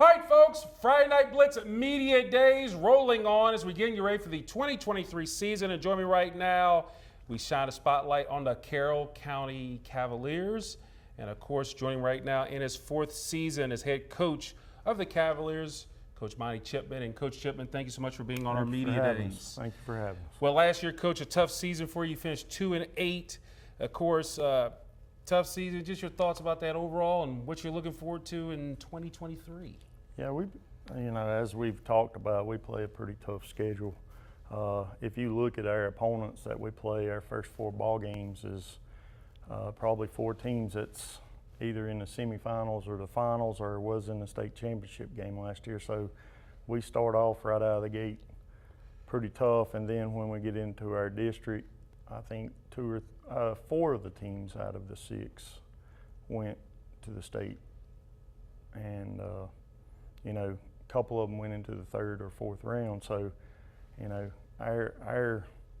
All right, folks, Friday Night Blitz Media Days rolling on as we get you ready for the 2023 season. And join me right now, we shine a spotlight on the Carroll County Cavaliers. And of course, joining right now in his fourth season as head coach of the Cavaliers, Coach Monty Chipman. And Coach Chipman, thank you so much for being on our Media Days. Thank you for having us. Well, last year, Coach, a tough season for you. You finished 2-8. Of course, tough season. Just your thoughts about that overall and what you're looking forward to in 2023. Yeah, as we've talked about, we play a pretty tough schedule. If you look at our opponents that we play, our first four ball games is probably four teams that's either in the semifinals or the finals or was in the state championship game last year. So we start off right out of the gate pretty tough, and then when we get into our district, I think four of the teams out of the six went to the state, and a couple of them went into the third or fourth round. So,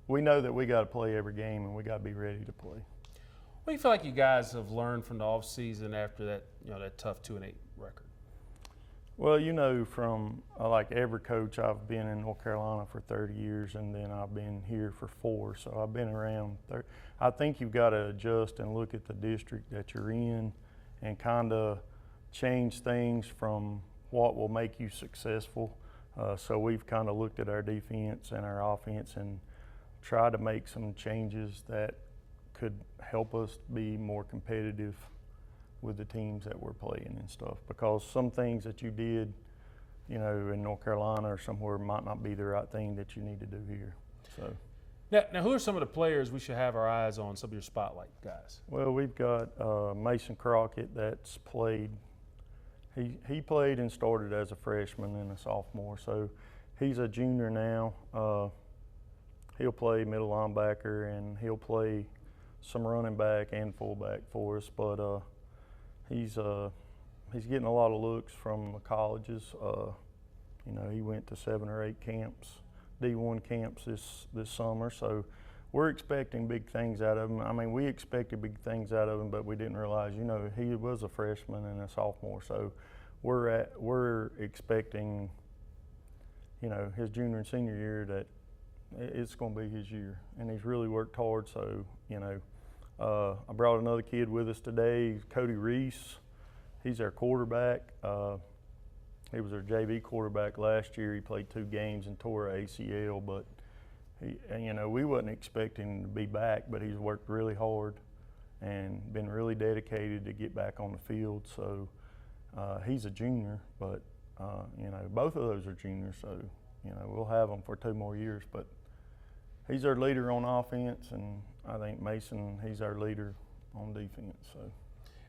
we know that we got to play every game and we got to be ready to play. What do you feel like you guys have learned from the offseason after that, that tough 2-8 record? Well, from like every coach, I've been in North Carolina for 30 years, and then I've been here for 4. So I've been around. I think you've got to adjust and look at the district that you're in and kind of change things from what will make you successful. So we've kind of looked at our defense and our offense and tried to make some changes that could help us be more competitive with the teams that we're playing and stuff. Because some things that you did, in North Carolina or somewhere might not be the right thing that you need to do here. So. Now, who are some of the players we should have our eyes on, some of your spotlight guys? Well, we've got Mason Crockett that's played. He played and started as a freshman and a sophomore, so he's a junior now. He'll play middle linebacker and he'll play some running back and fullback for us, but he's getting a lot of looks from the colleges. He went to 7 or 8 camps, D1 camps this summer, so we're expecting big things out of him. I mean, we expected big things out of him, but we didn't realize, he was a freshman and a sophomore. So we're expecting, his junior and senior year that it's going to be his year, and he's really worked hard. So, I brought another kid with us today, Cody Reece. He's our quarterback. He was our JV quarterback last year. He played 2 games and tore an ACL, but we wasn't expecting him to be back, but he's worked really hard and been really dedicated to get back on the field. So he's a junior, but both of those are juniors, so we'll have them for 2 more years. But he's our leader on offense, and I think Mason, he's our leader on defense. So.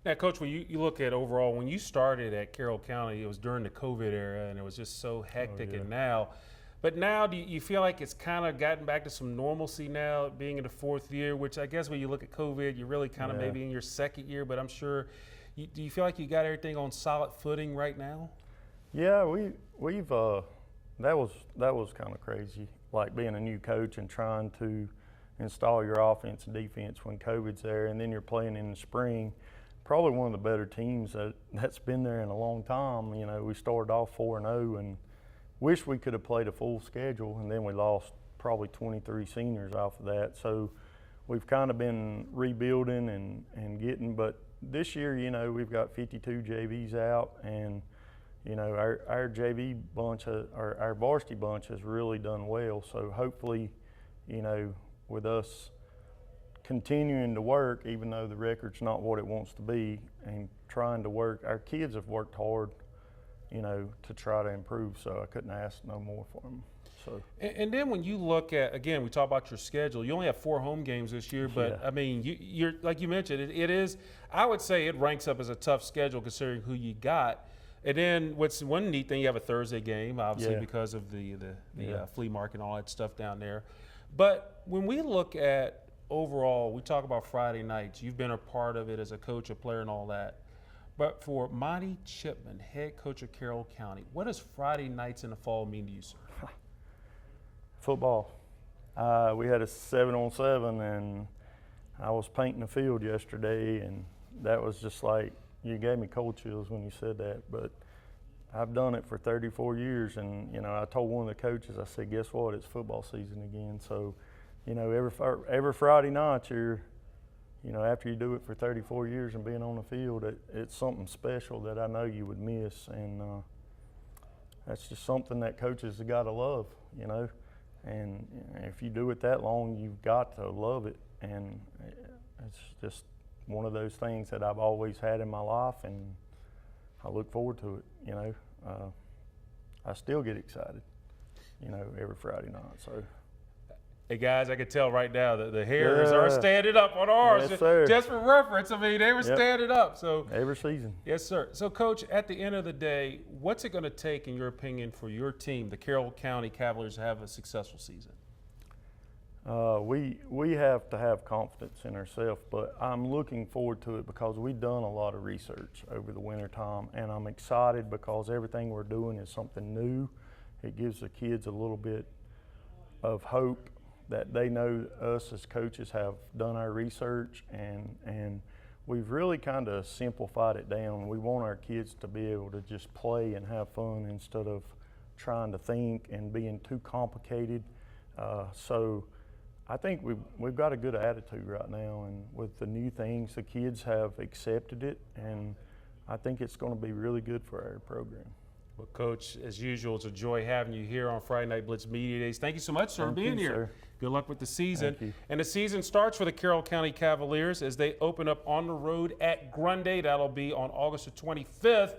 Now, Coach, when you look at overall, when you started at Carroll County, it was during the COVID era, and it was just so hectic. Oh, yeah. And now, do you feel like it's kind of gotten back to some normalcy now, being in the 4th year, which I guess when you look at COVID, you're really kind of maybe in your 2nd year, but I'm sure, do you feel like you got everything on solid footing right now? Yeah, we've that was kind of crazy, like being a new coach and trying to install your offense and defense when COVID's there, and then you're playing in the spring. Probably one of the better teams that's been there in a long time. We started off 4-0 and wish we could have played a full schedule, and then we lost probably 23 seniors off of that. So we've kind of been rebuilding and getting, but this year, we've got 52 JVs out, and our JV bunch, our varsity bunch has really done well. So hopefully, with us continuing to work, even though the record's not what it wants to be, and trying to work, our kids have worked hard, to try to improve. So I couldn't ask no more for them. So. And then when you look at, again, we talk about your schedule. You only have 4 home games this year, but yeah. I mean, you're like you mentioned, it is. I would say it ranks up as a tough schedule considering who you got. And then what's one neat thing, you have a Thursday game, obviously, because of the flea market and all that stuff down there. But when we look at overall, we talk about Friday nights. You've been a part of it as a coach, a player, and all that. But for Monty Chipman, head coach of Carroll County, what does Friday nights in the fall mean to you, sir? Football. We had a 7-on-7, and I was painting the field yesterday, and that was just like, you gave me cold chills when you said that. But I've done it for 34 years, and I told one of the coaches, I said, guess what? It's football season again. So, every Friday night, after you do it for 34 years and being on the field, it's something special that I know you would miss, and that's just something that coaches have got to love, And if you do it that long, you've got to love it, and it's just one of those things that I've always had in my life, and I look forward to it. I still get excited, every Friday night. So, hey guys, I can tell right now that the hairs are standing up on ours. Yes, sir. Just for reference, I mean, they were standing up. So every season. Yes, sir. So, Coach, at the end of the day, what's it going to take, in your opinion, for your team, the Carroll County Cavaliers, to have a successful season? We have to have confidence in ourselves, but I'm looking forward to it because we've done a lot of research over the winter time, and I'm excited because everything we're doing is something new. It gives the kids a little bit of hope that they know us as coaches have done our research, and we've really kind of simplified it down. We want our kids to be able to just play and have fun instead of trying to think and being too complicated. So I think we've got a good attitude right now, and with the new things, the kids have accepted it, and I think it's going to be really good for our program. Well, Coach, as usual, it's a joy having you here on Friday Night Blitz Media Days. Thank you so much, sir, for being here. Sir. Good luck with the season. Thank you. And the season starts for the Carroll County Cavaliers as they open up on the road at Grundy. That'll be on August the 25th.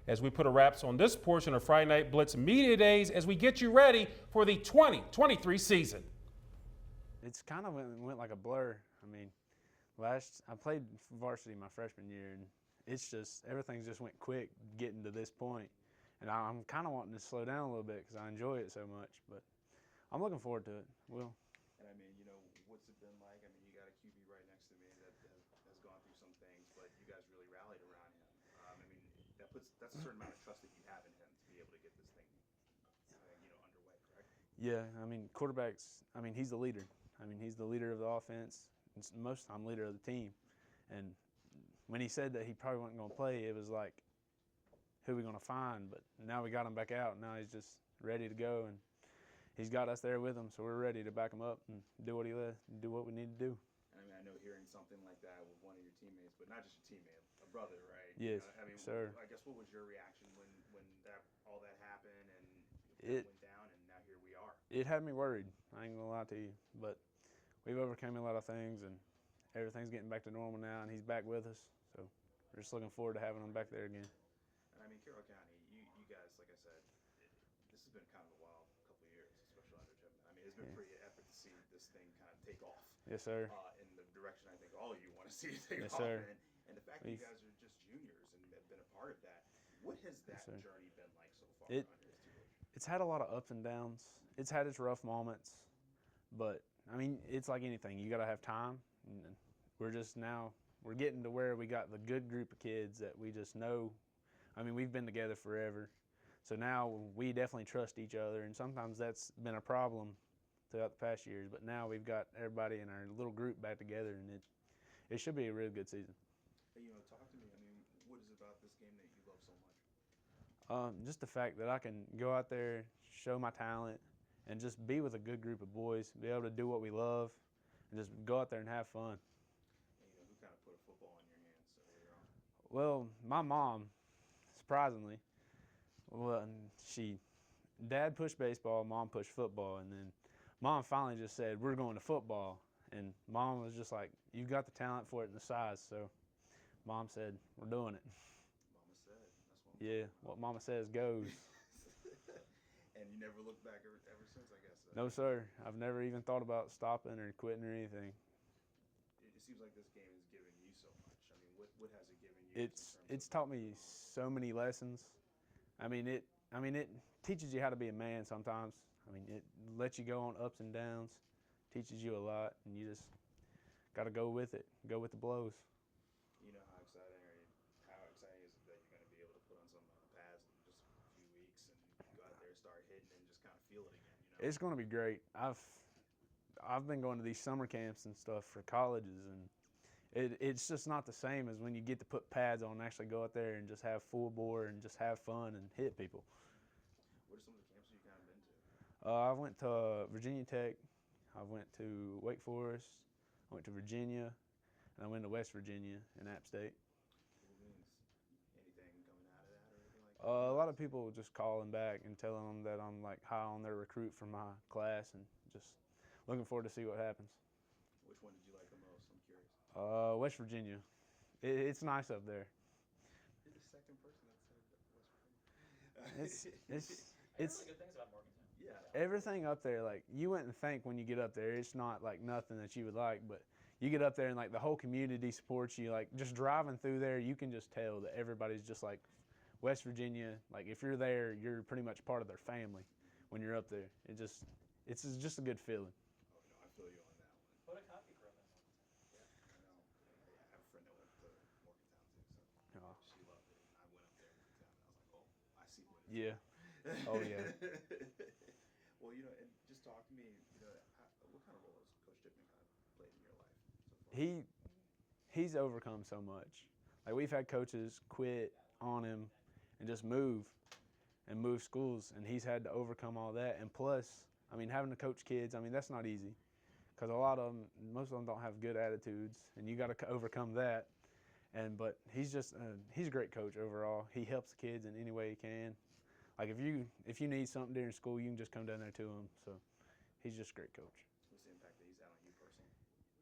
As we put a wraps on this portion of Friday Night Blitz Media Days as we get you ready for the 2023 season. It's kind of went like a blur. I mean, I played varsity my freshman year, and it's just everything just went quick getting to this point. And I'm kind of wanting to slow down a little bit because I enjoy it so much. But I'm looking forward to it. Will. And I mean, what's it been like? I mean, you got a QB right next to me that has gone through some things, but you guys really rallied around him. I mean, that's a certain amount of trust that you have in him to be able to get this thing, underway, correct? Yeah, I mean, quarterbacks. I mean, he's the leader. I mean, he's the leader of the offense. It's most of the time, leader of the team. And when he said that he probably wasn't going to play, it was like, who are we going to find? But now we got him back out. Now he's just ready to go, and he's got us there with him, so we're ready to back him up and do what we need to do. And I mean, I know hearing something like that with one of your teammates, but not just your teammate, a brother, right? Yes, I mean, sir. I guess what was your reaction when all that happened and it went down, and now here we are? It had me worried. I ain't gonna lie to you, but we've overcome a lot of things, and everything's getting back to normal now, and he's back with us. So we're just looking forward to having him back there again. And I mean, Carroll County, you guys, like I said, this has been kind of a wild couple of years, especially under Chipman. I mean, it's been pretty epic to see this thing kind of take off. Yes, sir. In the direction I think all of you want to see it take Yes, off sir. in. And the fact that you guys are just juniors and have been a part of that, what has that journey been like so far under his tutelage? It's had a lot of ups and downs. It's had its rough moments, but I mean, it's like anything. You got to have time. And we're getting to where we got the good group of kids that we just know. I mean, we've been together forever, so now we definitely trust each other. And sometimes that's been a problem throughout the past years. But now we've got everybody in our little group back together, and it should be a really good season. Hey, talk to me. I mean, what is it about this game that you love so much? Just the fact that I can go out there, show my talent, and just be with a good group of boys, be able to do what we love, and just go out there and have fun. Hey, who kind of put a football in your hands earlier on? Well, my mom, surprisingly, Dad pushed baseball, Mom pushed football, and then Mom finally just said, we're going to football. And Mom was just like, you've got the talent for it and the size. So Mom said, we're doing it. Mama said. That's what. Yeah, what Mama says goes. And you never looked back ever since, I guess. No, sir. I've never even thought about stopping or quitting or anything. It seems like this game has given you so much. I mean, what has it given you? It's taught me so many lessons. I mean, it teaches you how to be a man sometimes. I mean, it lets you go on ups and downs, teaches you a lot, and you just got to go with it, go with the blows. How exciting is it that you're going to be able to put on some pads in just a few weeks and go out there, start hitting, and just kind of feel it again? It's going to be great. I've been going to these summer camps and stuff for colleges, and It's just not the same as when you get to put pads on and actually go out there and just have full bore and just have fun and hit people. What are some of the camps you kind of been to? I went to Virginia Tech. I went to Wake Forest. I went to Virginia, and I went to West Virginia in App State. Cool beans. Anything coming out of that or anything like that? A lot of people just calling back and telling them that I'm like high on their recruit for my class, and just looking forward to see what happens. Which one did you like the most? I'm curious. West Virginia. It's nice up there. You're the second person that said West Virginia. It's Really good things about Morgantown. Yeah. everything up there. Like you wouldn't think when you get up there, it's not like nothing that you would like, but you get up there and like the whole community supports you. Like just driving through there, you can just tell that everybody's just like West Virginia. Like if you're there, you're pretty much part of their family when you're up there. It's just a good feeling. Oh, no, I feel you on that one. What a copy from it. Yeah, I know. I have a friend that went to Morgantown too, so Oh. she loved it. I went up there one time and I was like, oh, I see what it's Yeah. Oh yeah. Well, and just talk to me, what kind of role has Coach Chipman kind of played in your life so far? He's overcome so much. Like we've had coaches quit on him and just move schools, and he's had to overcome all that. And plus, I mean, having to coach kids, I mean, that's not easy because most of them don't have good attitudes, and you got to overcome that. But he's a great coach overall. He helps the kids in any way he can. Like if you need something during school, you can just come down there to him. So he's just a great coach. What's the impact that he's had on you personally?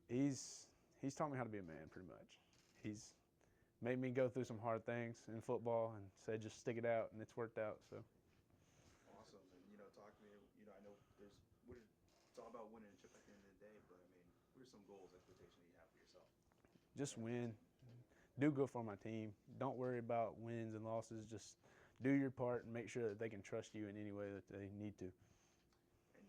He's taught me how to be a man pretty much. He's made me go through some hard things in football and said just stick it out, and it's worked out. So Awesome. And, talk to me, I know it's all about winning a chip at the end of the day, but I mean, what are some goals, expectations you have for yourself? just win. Do good for my team. Don't worry about wins and losses. Just do your part and make sure that they can trust you in any way that they need to. And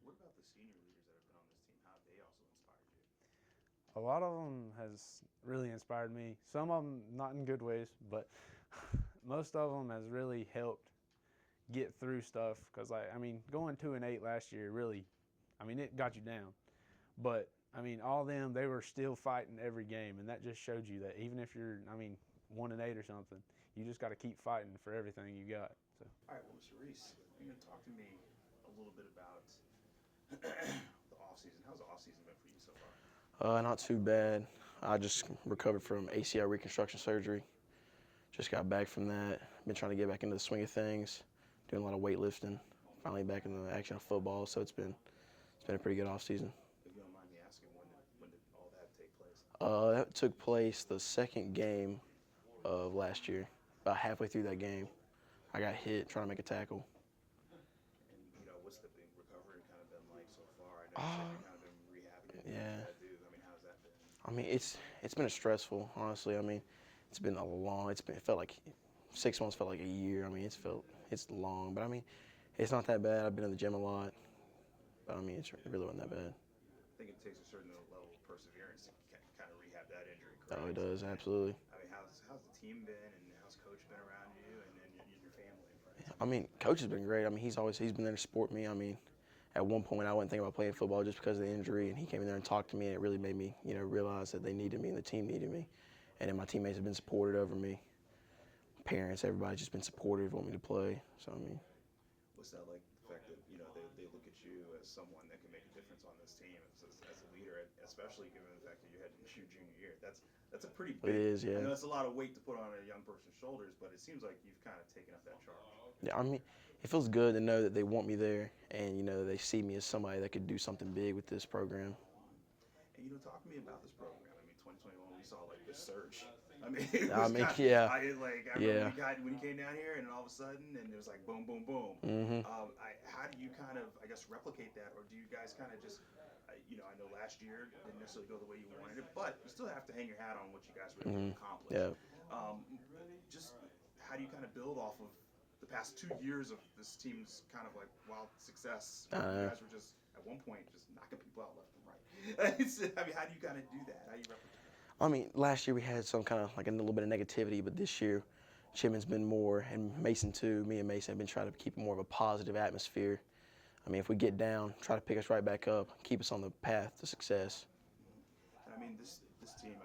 what about the senior leaders that have been on this team? How have they also inspired you? A lot of them has really inspired me. Some of them not in good ways, but most of them has really helped get through stuff. Because, going 2-8 last year really, it got you down. But, all of them, they were still fighting every game. And that just showed you that even if you're, 1-8 or something, you just got to keep fighting for everything you got. So. All right, well, Mr. Reece, you're going to talk to me a little bit about the offseason. How's the offseason been for you so far? Not too bad. I just recovered from ACL reconstruction surgery. Just got back from that. Been trying to get back into the swing of things, doing a lot of weightlifting. Finally back into the action of football, so it's been a pretty good off season. If you don't mind me asking, when did all that take place? That took place the second game of last year. About halfway through that game, I got hit trying to make a tackle. And what's the big recovery kind of been like so far? I know you've kind of been rehabbing. Yeah. How's that been? It's been stressful, honestly. It's been a long. It felt like 6 months felt like a year. It's long, but it's not that bad. I've been in the gym a lot, but it really wasn't that bad. I think it takes a certain level of perseverance to kind of rehab that injury, correct? Oh, it does, absolutely. How's the team been, and how's Coach been around you, and your family? Right? Coach has been great. He's been there to support me. At one point I wasn't thinking about playing football just because of the injury, and he came in there and talked to me, and it really made me, realize that they needed me and the team needed me. And then my teammates have been supportive over me. Parents, everybody's just been supportive, want me to play. So What's that like? The fact that they look at you as someone that can make a difference on this team as a leader, especially given the fact that you had your junior year. That's a pretty big. It is, yeah. I know it's a lot of weight to put on a young person's shoulders, but it seems like you've kind of taken up that charge. yeah, it feels good to know that they want me there, and they see me as somebody that could do something big with this program. And talk to me about this program. 2021 we saw like this surge. Yeah. I remember when you came down here, and all of a sudden, and it was like boom, boom, boom. Mm-hmm. How do you kind of, replicate that, or do you guys kind of just, I know last year didn't necessarily go the way you wanted it, but you still have to hang your hat on what you guys were able to accomplish. Yeah. Just how do you kind of build off of the past 2 years of this team's kind of like wild success? You guys were just at one point just knocking people out left and right. How do you kind of do that? How do you replicate that? Last year we had some kind of like a little bit of negativity, but this year Chipman's been more, and Mason too, me and Mason have been trying to keep more of a positive atmosphere. If we get down, try to pick us right back up, keep us on the path to success. And this team,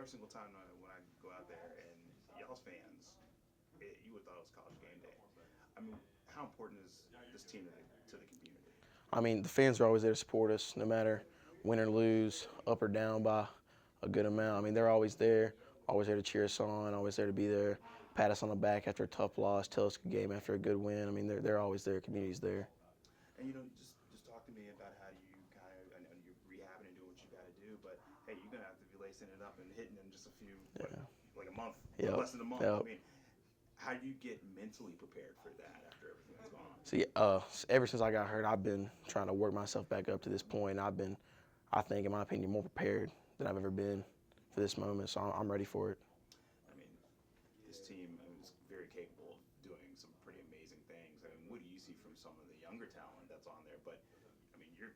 every single time when I go out there and y'all's fans, you would have thought it was college game day. I mean, how important is this team to the community? I mean, the fans are always there to support us, no matter win or lose, up or down by a good amount. I mean, they're always there to cheer us on, always there to be there, pat us on the back after a tough loss, tell us a good game after a good win. I mean, they're always there. Community's there. And just talk to me about how do you kind of, I know you're rehabbing and doing what you got to do, but hey, you're gonna have to be lacing it up and hitting in just a few, like a month, less than a month. I mean, how do you get mentally prepared for that after everything that's gone on? See, ever since I got hurt, I've been trying to work myself back up to this point. I've been, I think, in my opinion, more prepared than I've ever been for this moment. So I'm ready for it. I mean, this team is very capable of doing some pretty amazing things. I mean, what do you see from some of the younger talent that's on there? But I mean, you're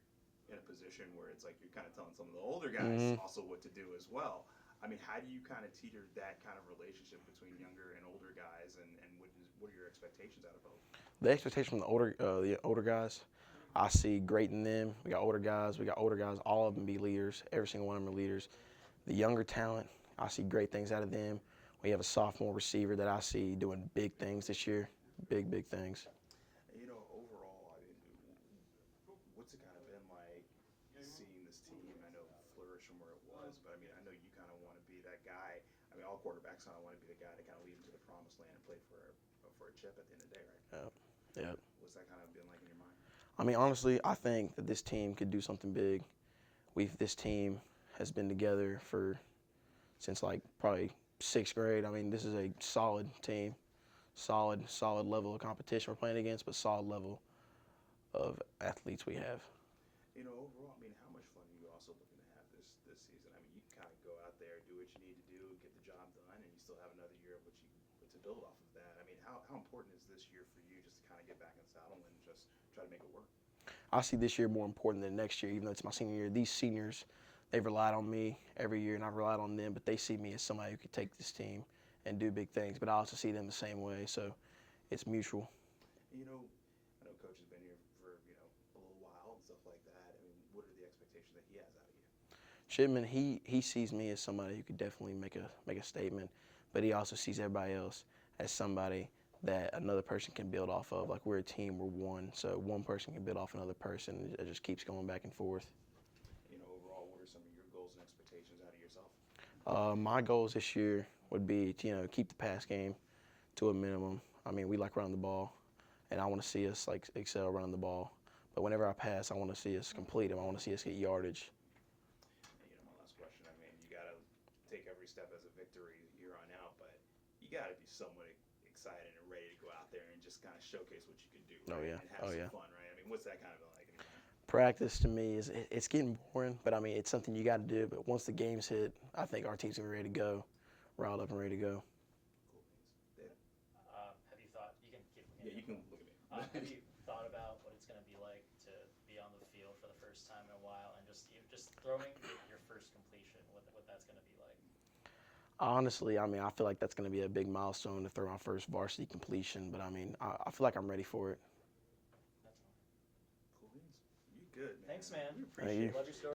in a position where it's like you're kind of telling some of the older guys also what to do as well. I mean, how do you kind of teeter that kind of relationship between younger and older guys, and what are your expectations out of both? The expectation from the older guys, I see great in them. We got older guys. All of them be leaders. Every single one of them are leaders. The younger talent, I see great things out of them. We have a sophomore receiver that I see doing big things this year, big things. You know, overall, I mean, what's it kind of been like seeing this team? I know flourish from where it was, but I mean, I know you kind of want to be that guy. I mean, all quarterbacks kind of want to be the guy to kind of lead them to the promised land and play for a chip at the end of the day, right? Yep. What's that kind of been like in your mind? I mean, honestly, I think that this team could do something big. This team has been together since like probably 6th grade. I mean, this is a solid team, solid level of competition we're playing against, but solid level of athletes we have. You know, overall, I mean, how much fun are you also looking to have this season? I mean, you can kind of go out there, do what you need to do, get the job done, and you still have another year of what you to build off of that. I mean, how important is this year for you just to kind of get back in the saddle and just try to make it work? I see this year more important than next year, even though it's my senior year. These seniors, they've relied on me every year, and I've relied on them, but they see me as somebody who could take this team and do big things. But I also see them the same way, so it's mutual. You know, I know Coach has been here for, a little while and stuff like that. I mean, what are the expectations that he has out of you? Chipman, he sees me as somebody who could definitely make a statement, but he also sees everybody else as somebody that another person can build off of. Like, we're a team, we're one, so one person can build off another person. It just keeps going back and forth. You know, overall, what are some of your goals and expectations out of yourself? My goals this year would be to, keep the pass game to a minimum. I mean, we like running the ball, and I want to see us like excel running the ball. But whenever I pass, I want to see us complete them. I want to see us get yardage. My last question. I mean, you got to take every step as a victory year on out, but you got to be somewhat excited and ready to go out there and just kind of showcase what you can do. Right? Oh yeah. And have some fun, right? I mean, what's that kind of like? Practice to me it's getting boring, but I mean, it's something you got to do. But once the games hit, I think our team's gonna be ready to go, riled up and ready to go. Cool beans. Have you thought, you can keep looking at Yeah, you can look at me. have you thought about what it's going to be like to be on the field for the first time in a while and just throwing your first completion, what that's going to be like? Honestly, I mean, I feel like that's gonna be a big milestone to throw my first varsity completion. But I mean, I feel like I'm ready for it. That's all. Cool beans. You good, man. Thanks, man. We Thank appreciate you. it. Love your story.